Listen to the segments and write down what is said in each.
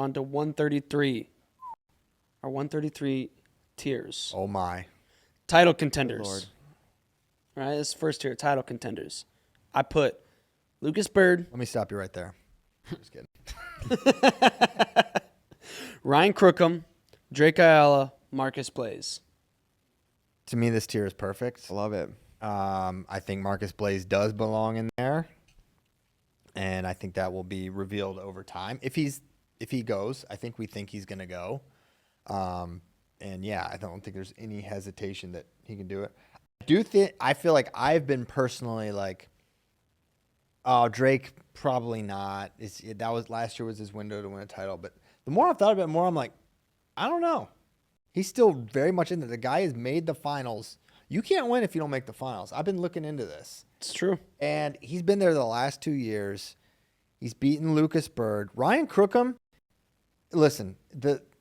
on to 133. Our 133 tiers. Oh, my. Title contenders. Lord. All right, this is first tier, title contenders. I put Lucas Bird. Let me stop you right there. Just kidding. Ryan Crookham, Drake Ayala, Marcus Blaze. To me, this tier is perfect. I love it. I think Marcus Blaze does belong in there, and I think that will be revealed over time. If he goes, I think we think he's going to go. And yeah, I don't think there's any hesitation that he can do it. I feel like I've been personally like, oh, Drake probably not. That was last year was his window to win a title, but the more I've thought about it, more I'm like, I don't know. He's still very much in there. The guy has made the finals. You can't win if you don't make the finals. I've been looking into this. It's true. And he's been there the last 2 years. He's beaten Lucas Bird. Ryan Crookham, listen,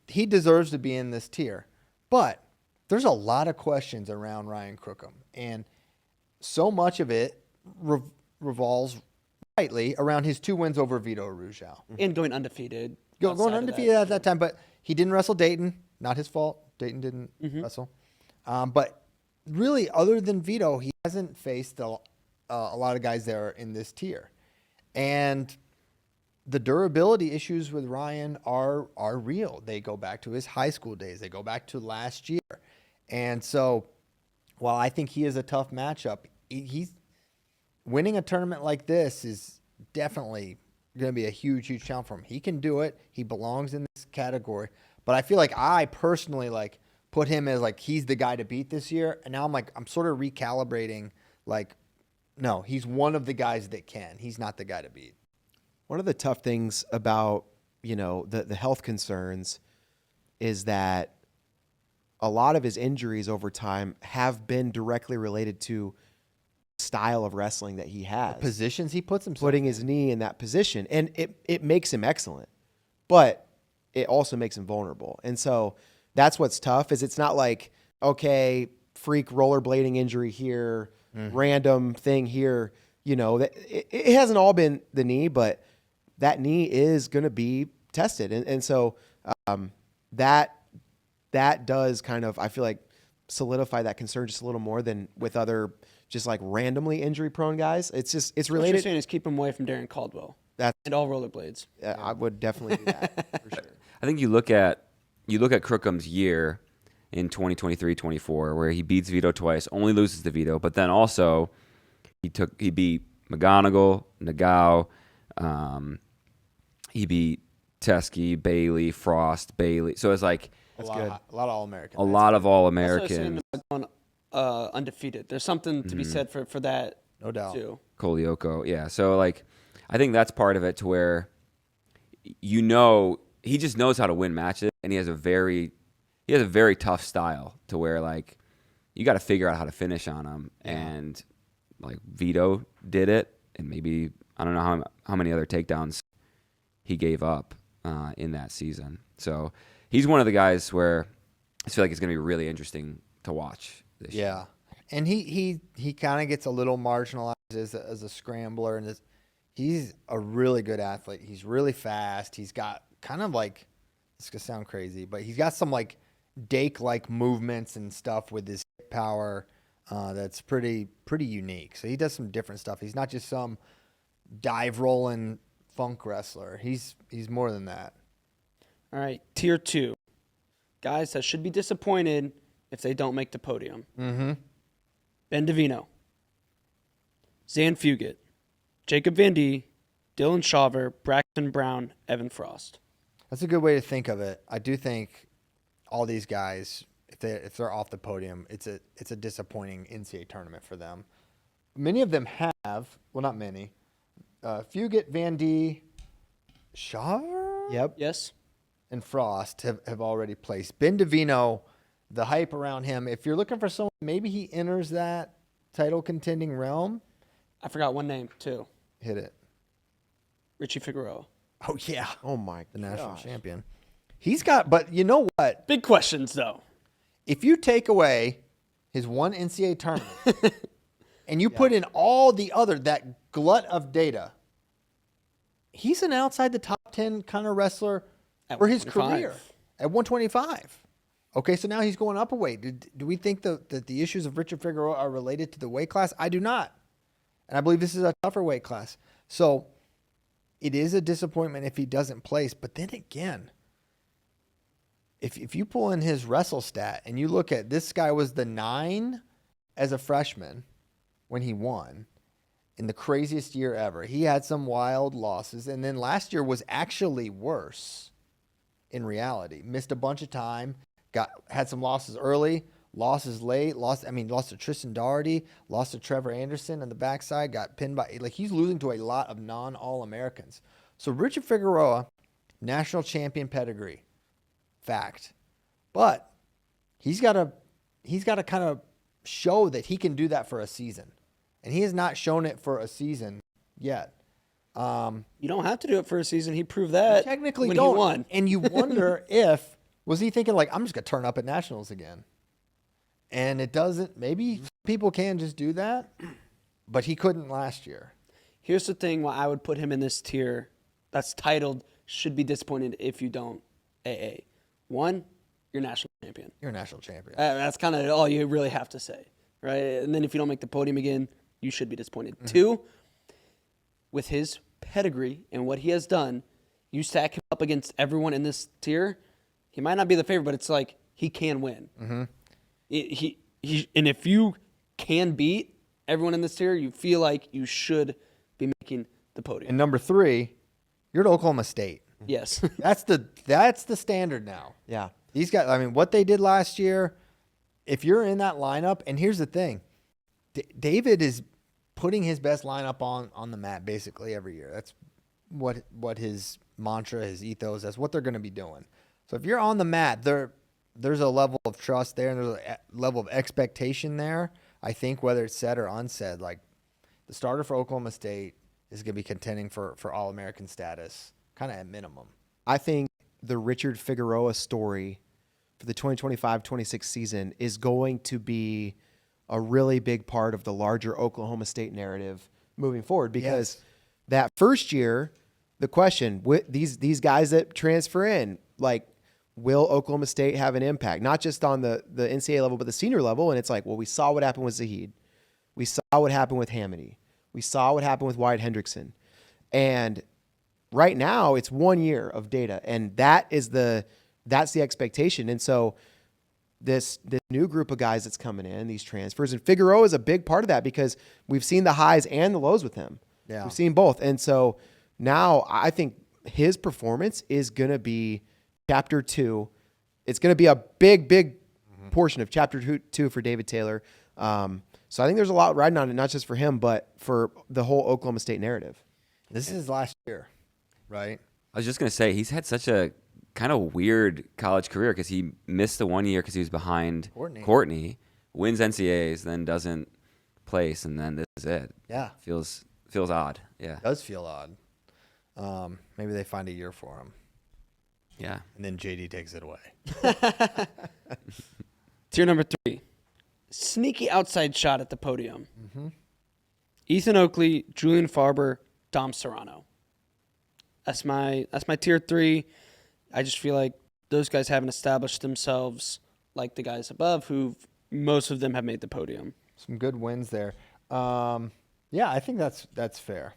he deserves to be in this tier. But there's a lot of questions around Ryan Crookham. And so much of it revolves rightly around his 2 wins over Vito Arujau. And going undefeated. Going undefeated at that time. But he didn't wrestle Dayton. Not his fault. Dayton didn't wrestle. But really, other than Vito, he hasn't faced a lot of guys there in this tier. And the durability issues with Ryan are real. They go back to his high school days. They go back to last year. And so while I think he is a tough matchup, he's winning a tournament like this is definitely going to be a huge, huge challenge for him. He can do it. He belongs in this category. But I feel like I personally put him as he's the guy to beat this year. And now I'm sort of recalibrating no, he's one of the guys that can. He's not the guy to beat. One of the tough things about, the health concerns is that a lot of his injuries over time have been directly related to style of wrestling that he has. The positions he puts himself putting his knee in that position. And it makes him excellent. But it also makes him vulnerable. And so that's what's tough is it's not like, okay, freak rollerblading injury here, random thing here. It hasn't all been the knee, but that knee is going to be tested. And so that does kind of, I feel like, solidify that concern just a little more than with other just randomly injury prone guys. It's related. What you're saying is keep him away from Darren Caldwell. That's and all rollerblades. I would definitely do that for sure. I think you look at Crookham's year in 2023-24 where he beats Vito twice, only loses to Vito, but then also he beat McGonigal, Nagao, he beat Teskey, Bailey, Frost, Bailey. So it's That's good. A lot of All-Americans. A lot of That's what I was All-Americans. saying about going undefeated. There's something to be said for that. No doubt. Too. Kolioko, yeah. So I think that's part of it to where he just knows how to win matches, and he has a very tough style to where you got to figure out how to finish on him. Yeah. And Vito did it, and maybe I don't know how many other takedowns he gave up in that season. So he's one of the guys where I feel like it's going to be really interesting to watch this year. Yeah, and he kind of gets a little marginalized as a scrambler, and he's a really good athlete. He's really fast. He's got kind of this could sound crazy, but he's got some Dake-like movements and stuff with his hip power that's pretty unique. So he does some different stuff. He's not just some dive rolling funk wrestler. He's more than that. All right, tier 2. Guys that should be disappointed if they don't make the podium. Mm-hmm. Ben Davino, Zan Fugit, Jacob Van D, Dylan Shaver, Braxton Brown, Evan Frost. That's a good way to think of it. I do think all these guys, if they're off the podium, it's a disappointing NCAA tournament for them. Many of them have, well, not many. Fugit, Van D, Shaver, Yep. Yes. and Frost have already placed. Ben Davino, the hype around him, if you're looking for someone, maybe he enters that title contending realm. I forgot one name, too. Hit it. Richie Figueroa. Oh, yeah. Oh my The national gosh. champion. He's got, but you know what? Big questions, though. If you take away his one NCAA tournament and you put in all the other, that glut of data, he's an outside the top 10 kind of wrestler for his 125. career at 125. Okay, so now he's going up a weight. Do we think that the issues of Richard Figueroa are related to the weight class? I do not. And I believe this is a tougher weight class. So it is a disappointment if he doesn't place. But then again, if you pull in his wrestle stat and you look at this guy was the 9 as a freshman when he won in the craziest year ever. He had some wild losses. And then last year was actually worse in reality. Missed a bunch of time. Had some losses early, losses late, lost to Tristan Doherty, lost to Trevor Anderson on the backside, got pinned by, he's losing to a lot of non-All-Americans. So Richard Figueroa, national champion pedigree, fact. But he's got to kind of show that he can do that for a season. And he has not shown it for a season yet. You don't have to do it for a season. He proved that Technically when don't. he won. And you wonder if, was he thinking I'm just going to turn up at nationals again? And it doesn't. Maybe people can just do that, but he couldn't last year. Here's the thing why I would put him in this tier that's titled should be disappointed if you don't AA. One, you're national champion. You're a national champion. That's kind of all you really have to say, right? And then if you don't make the podium again, you should be disappointed. Two, with his pedigree and what he has done, you stack him up against everyone in this tier, he might not be the favorite, but it's he can win. Mm-hmm. And if you can beat everyone in this tier, you feel like you should be making the podium. And number 3, you're at Oklahoma State. Yes. That's the standard now. Yeah. These guys, what they did last year, if you're in that lineup, and here's the thing, David is putting his best lineup on the mat basically every year. That's what his mantra, his ethos, that's what they're going to be doing. So if you're on the mat, there's a level of trust there, and there's a level of expectation there. I think whether it's said or unsaid, the starter for Oklahoma State is going to be contending for All-American status, kind of at minimum. I think the Richard Figueroa story for the 2025-26 season is going to be a really big part of the larger Oklahoma State narrative moving forward, because that first year, the question, these guys that transfer in, will Oklahoma State have an impact, not just on the NCAA level, but the senior level? And it's we saw what happened with Zahid. We saw what happened with Hamity. We saw what happened with Wyatt Hendrickson. And right now it's 1 year of data, and that's the expectation. And so this new group of guys that's coming in, these transfers, and Figueroa is a big part of that, because we've seen the highs and the lows with him. Yeah. We've seen both. And so now I think his performance is going to be Chapter 2. It's going to be a big portion of Chapter 2 for David Taylor. So I think there's a lot riding on it, not just for him, but for the whole Oklahoma State narrative. This is his last year, right? I was just going to say, he's had such a kind of weird college career, because he missed the 1 year because he was behind Courtney, wins NCAAs, then doesn't place, and then this is it. Yeah. Feels odd. Yeah. It does feel odd. Maybe they find a year for him. Yeah. And then JD takes it away. Tier number 3, sneaky outside shot at the podium. Mm-hmm. Ethan Oakley, Julian Farber, Dom Serrano. That's my tier 3. I just feel like those guys haven't established themselves like the guys above, who most of them have made the podium. Some good wins there. Yeah, I think that's fair.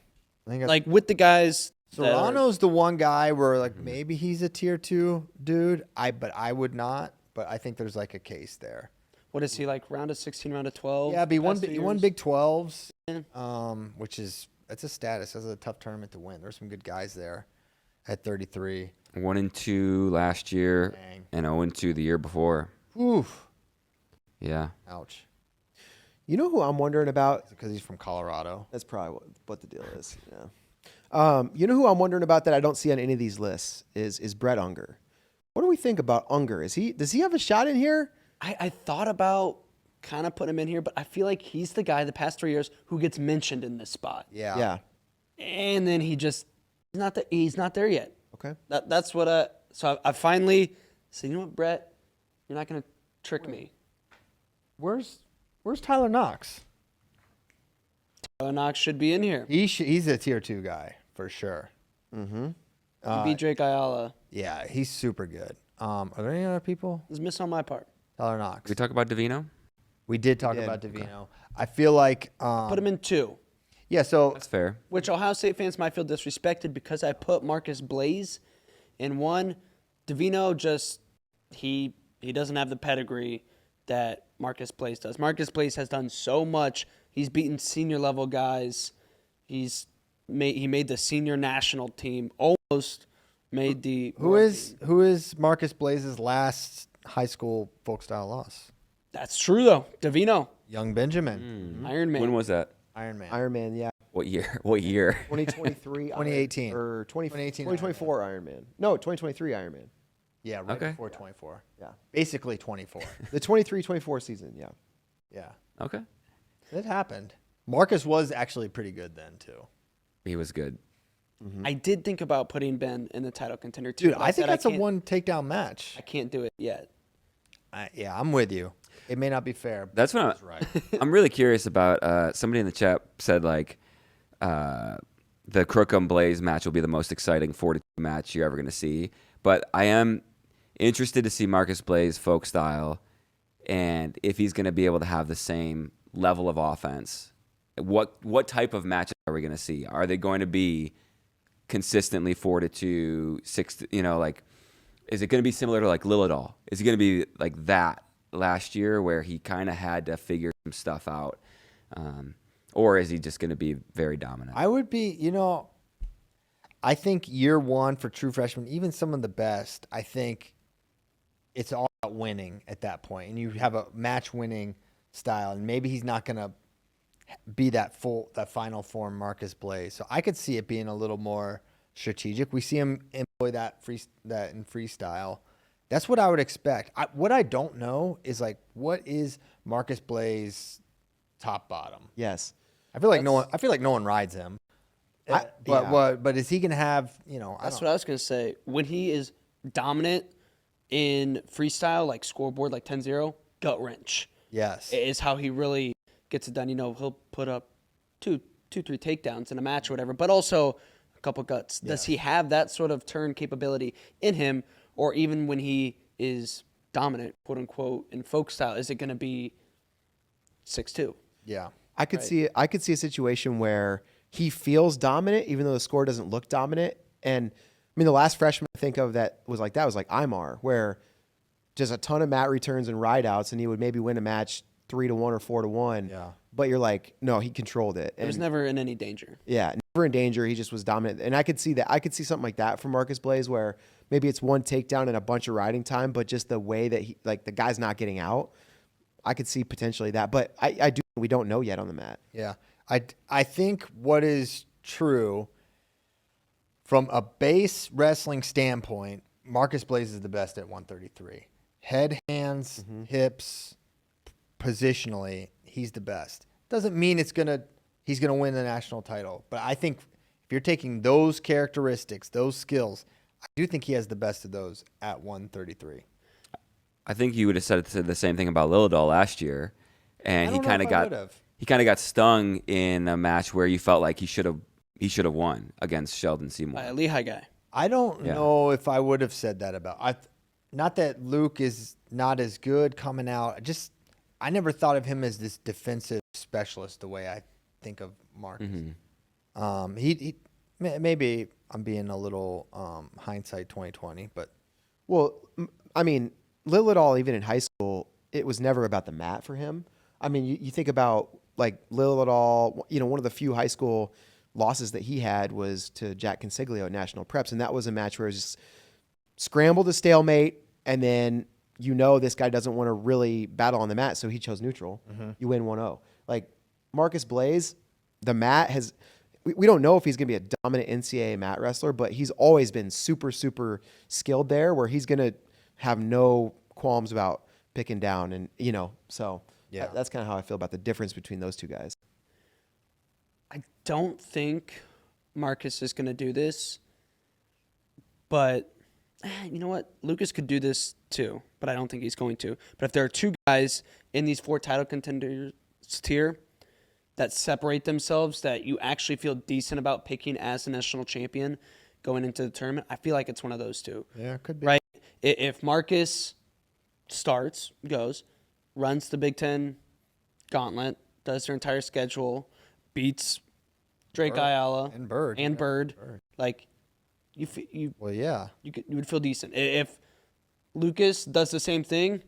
I think with the guys. Serrano's the one guy where maybe he's a tier 2 dude. But I would not. But I think there's a case there. What is he round of 16, round of 12? Yeah, he won Big 12s. Yeah. Which that's a status. That's a tough tournament to win. There's some good guys there at 33. 1-2 last year. Dang. And 0-2 the year before. Oof. Yeah. Ouch. You know who I'm wondering about? Because he's from Colorado. That's probably what the deal is. Yeah. You know who I'm wondering about that I don't see on any of these lists is Brett Unger. What do we think about Unger? Does he have a shot in here? I thought about kind of putting him in here, but I feel like he's the guy the past 3 years who gets mentioned in this spot. Yeah. Yeah. And then he's not there yet. Okay. That's what so I finally said, you know what, Brett, you're not going to trick me. Where's Tyler Knox? Tyler Knox should be in here. He's a tier 2 guy for sure. He beat Drake Ayala. Yeah, he's super good. Are there any other people? It's missed on my part. Tyler Knox. We talk about Davino. We did talk did. about Davino. I feel like Put him in 2, yeah. So That's fair. which Ohio State fans might feel disrespected because I put Marcus Blaze in 1. Davino just he doesn't have the pedigree that Marcus Blaze does. Marcus Blaze has done so much. He's beaten senior level guys. He made the senior national team. Almost made the who world is team. Marcus Blaze's last high school folk style loss? That's true though. Davino, Young Benjamin, Iron Man. When was that? Iron Man. Iron Man, yeah. What year? What year? 2023. 2018. Or 2018 2024 Iron Man. No, 2023 Iron Man. Yeah, right Okay. before 24. Yeah. Basically 24. The 23-24 season, yeah. Yeah, Okay. it happened. Marcus was actually pretty good then too. He was good. I did think about putting Ben in the title contender too. Dude, but I think said that's a can't- one takedown match. I can't do it yet. Yeah, I'm with you. It may not be fair. But That's what that's right. I'm really curious about. Somebody in the chat said like the Crookham Blaze match will be the most exciting 4-2 match you're ever going to see. But I am interested to see Marcus Blaze folk style, and if he's going to be able to have the same level of offense. What type of matches are we going to see? Are they going to be consistently 4-2, 6? Like, is it going to be similar to like Lillidahl? Is he going to be like that last year where he kind of had to figure some stuff out? Or is he just going to be very dominant? I would be, I think year one for true freshmen, even some of the best, I think it's all about winning at that point. And you have a match winning style, and maybe he's not going to be that final form Marcus Blaze. So I could see it being a little more strategic. We see him employ that in freestyle. That's what I would expect. What I don't know is like, what is Marcus Blaze top bottom? Yes. I feel like no one rides him. But is he gonna have That's what I was going to say. When he is dominant in freestyle, like scoreboard, like 10-0, gut wrench Yes. is how he really gets it done. He'll put up two, 3 takedowns in a match or whatever, but also a couple guts. Does he have that sort of turn capability in him, or even when he is dominant, quote unquote, in folk style, is it going to be 6-2? Yeah. I could see a situation where he feels dominant, even though the score doesn't look dominant. And I mean, the last freshman I think of that was like Imar, where just a ton of mat returns and ride outs, and he would maybe win a match 3-1 or 4-1. Yeah. But you're like, no, he controlled it. It was never in any danger. Yeah, never in danger. He just was dominant. And I could see that. I could see something like that from Marcus Blaze, where maybe it's one takedown and a bunch of riding time, but just the way that the guy's not getting out. I could see potentially that. But we don't know yet on the mat. Yeah. I think what is true from a base wrestling standpoint, Marcus Blaze is the best at 133. Head, hands, hips, positionally, he's the best. Doesn't mean he's gonna win the national title, but I think if you're taking those characteristics, those skills, I do think he has the best of those at 133. I think you would have said the same thing about Lillidahl last year, and he kind of got stung in a match where you felt like he should have won against Sheldon Seymour. By a Lehigh guy. I don't know if I would have said that about. Not that Luke is not as good coming out. I never thought of him as this defensive specialist the way I think of Marcus. He maybe I'm being a little hindsight 2020, but I mean, Lillidahl, even in high school, it was never about the mat for him. I mean, you think about like Lillidahl, one of the few high school losses that he had was to Jack Consiglio at National Preps, and that was a match where it was just scramble to stalemate, and then this guy doesn't want to really battle on the mat, so he chose neutral. You win 1-0. Like Marcus Blaze, the mat has we don't know if he's going to be a dominant NCAA mat wrestler, but he's always been super, super skilled there where he's going to have no qualms about picking down. And, so that's kind of how I feel about the difference between those two guys. I don't think Marcus is going to do this, but you know what? Lucas could do this too, but I don't think he's going to. But if there are two guys in these 4 title contenders tier that separate themselves, that you actually feel decent about picking as the national champion, going into the tournament. I feel like it's one of those two. Yeah, it could be. Right? If Marcus goes, runs the Big Ten gauntlet, does their entire schedule, beats Drake Ayala and Bird. Bird, like Well, yeah. you would feel decent. If Lucas does the same thing,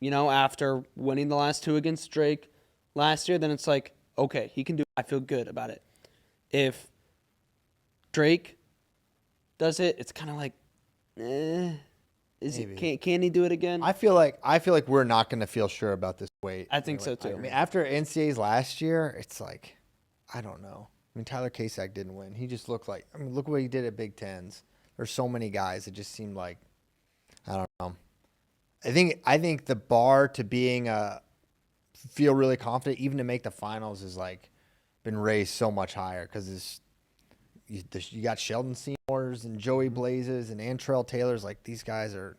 after winning the last two against Drake last year, then it's like, okay, he can do it. I feel good about it. If Drake does it, it's kind of like, can he do it again? I feel like we're not going to feel sure about this weight. I think so too. I mean, after NCAA's last year, it's like, I don't know. I mean, Tyler Kasek didn't win. He just looked like, look what he did at Big Tens. There's so many guys. It just seemed like, I don't know. I think the bar to feel really confident, even to make the finals, is like been raised so much higher because you got Sheldon Seymours and Joey Blazes and Antrell Taylors. Like, these guys are,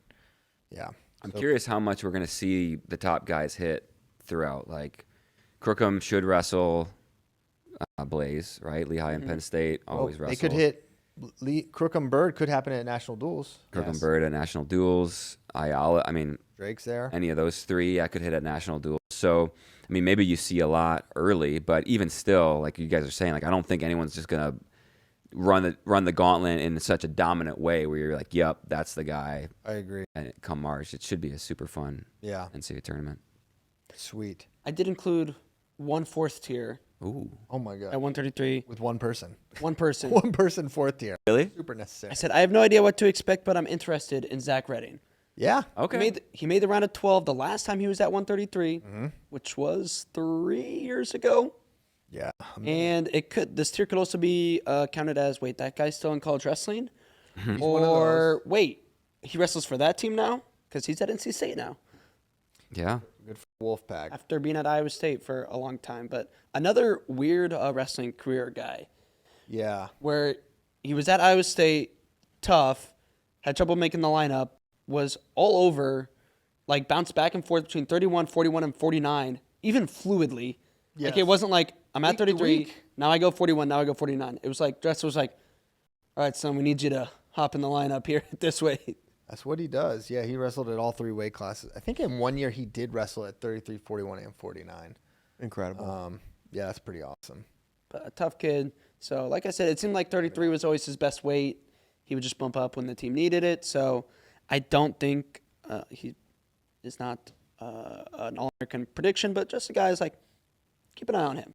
yeah. I'm curious how much we're going to see the top guys hit throughout. Like, Crookham should wrestle Blaze, right? Lehigh and Penn State always wrestle. They could hit Crookham Bird could happen at national duels. Crookham Bird at national duels. Ayala, I mean, Drake's there. any of those three I could hit at national duels. So, I mean, maybe you see a lot early, but even still, like you guys are saying, like, I don't think anyone's just going to run the gauntlet in such a dominant way where you're like, yep, that's the guy. I agree. And come March, it should be a super fun NCAA tournament. Sweet. I did include 1/4 tier Ooh. Oh my God. at 133. With one person. One person. One person, fourth tier. Really? Super necessary. I said, I have no idea what to expect, but I'm interested in Zach Redding. Yeah. Okay. He made the round of 12 the last time he was at 133, which was 3 years ago. Yeah. And this tier could also be counted as, wait, that guy's still in college wrestling? one of Or, wait, he wrestles for that team now? Because he's at NC State now Yeah. Good for Wolfpack. after being at Iowa State for a long time. But another weird wrestling career guy Yeah. where he was at Iowa State, tough, had trouble making the lineup, was all over, like bounced back and forth between 31, 41, and 49, even fluidly. Like, Yes. it wasn't like, I'm at Week to 33, week. now I go 41, now I go 49. It was like, Dressler was like, all right, son, we need you to hop in the lineup here this way. That's what he does. Yeah, he wrestled at all three weight classes. I think in 1 year he did wrestle at 33, 41, and 49. Incredible. Yeah, that's pretty awesome. But a tough kid. So, like I said, it seemed like 33 was always his best weight. He would just bump up when the team needed it. So, I don't think he is not an All-American prediction, but just a guy who's like, keep an eye on him.